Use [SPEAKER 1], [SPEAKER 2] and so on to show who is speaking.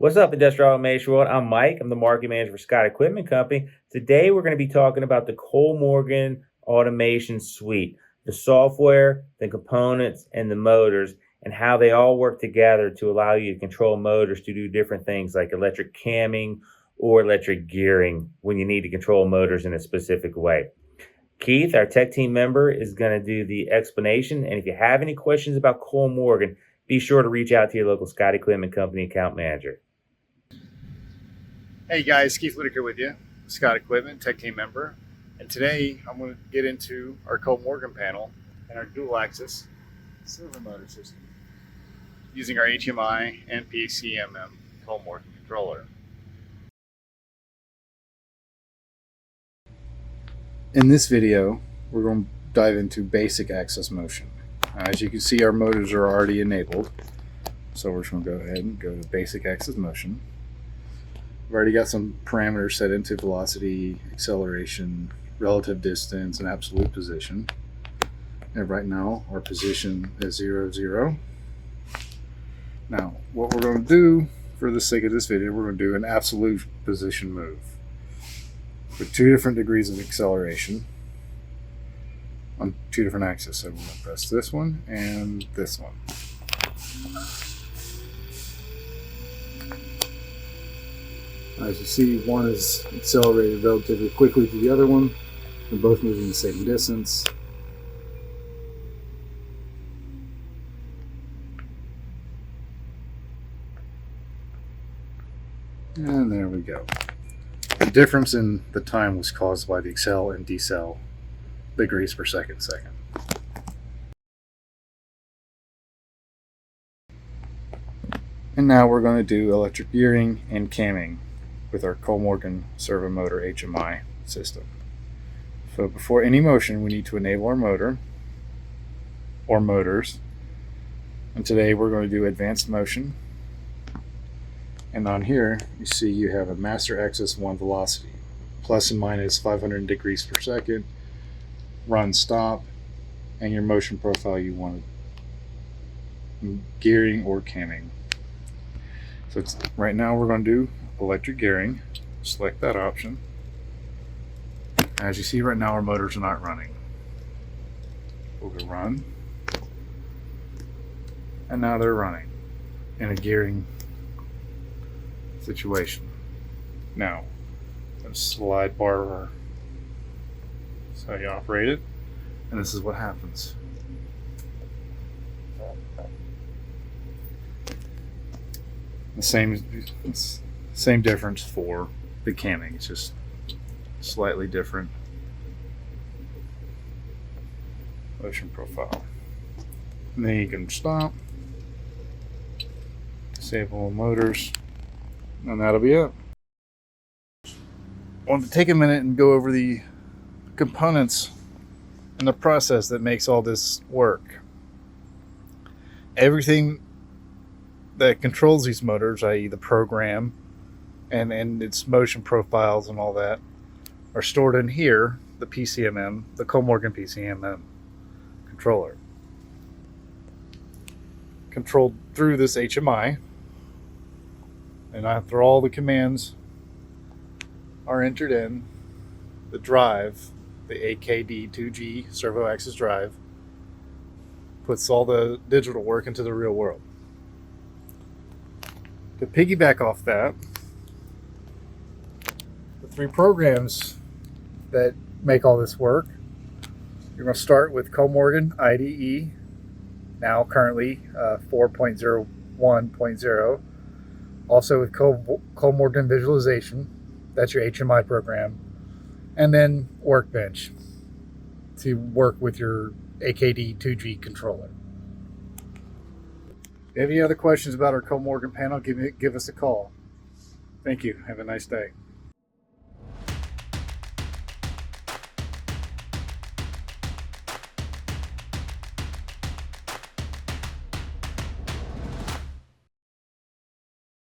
[SPEAKER 1] What's up, Industrial Automation World? I'm Mike. I'm the market manager for Scott Equipment Company. Today, we're going to be talking about the Kollmorgen Automation Suite, the software, the components, and the motors, and how they all work together to allow you to control motors to do different things like electric camming or electric gearing when you need to control motors in a specific way. Keith, our tech team member, is going to do the explanation. And if you have any questions about Kollmorgen, be sure to reach out to your local Scott Equipment Company account manager.
[SPEAKER 2] Hey guys, Keith Whitaker with you, Scott Equipment, tech team member. And today I'm going to get into our Kollmorgen panel and our dual axis servo motor system using our HMI and PCMM Kollmorgen controller. In this video, we're going to dive into basic axis motion. As you can see, our motors are already enabled. So we're just going to go ahead and go to basic axis motion. We've already got some parameters set into velocity, acceleration, relative distance, and absolute position. And right now, our position is 0, 0. Now, what we're going to do for the sake of this video, we're going to do an absolute position move with 2 different degrees of acceleration on 2 different axes. So we're going to press this one and this one. As you see, one is accelerated relatively quickly to the other one. They're both moving the same distance. And there we go. The difference in the time was caused by the accel and decel degrees per second. And now we're going to do electric gearing and camming with our Kollmorgen servo motor HMI system. So before any motion, we need to enable our motor or motors. And today we're going to do advanced motion. And on here, you see you have a master axis 1 velocity, plus and minus 500 degrees per second, run, stop, and your motion profile you want, gearing or camming. So right now we're going to do electric gearing. Select that option. As you see right now, our motors are not running. We'll go run. And now they're running in a gearing situation. Now, the slide bar, that's how you operate it. And this is what happens. The same difference for the camming. It's just slightly different motion profile. And then you can stop, disable motors, and that'll be it. I want to take a minute and go over the components and the process that makes all this work. Everything that controls these motors, i.e. the program and its motion profiles and all that, are stored in here, the PCMM, the Kollmorgen PCMM controller. Controlled through this HMI, and after all the commands are entered in, the drive, the AKD 2G servo axis drive, puts all the digital work into the real world. To piggyback off that, the 3 programs that make all this work, you're going to start with Kollmorgen IDE, now currently 4.01.0. Also with Kollmorgen Visualization, that's your HMI program. And then Workbench to work with your AKD 2G controller. If you have any other questions about our Kollmorgen panel, give us a call. Thank you. Have a nice day.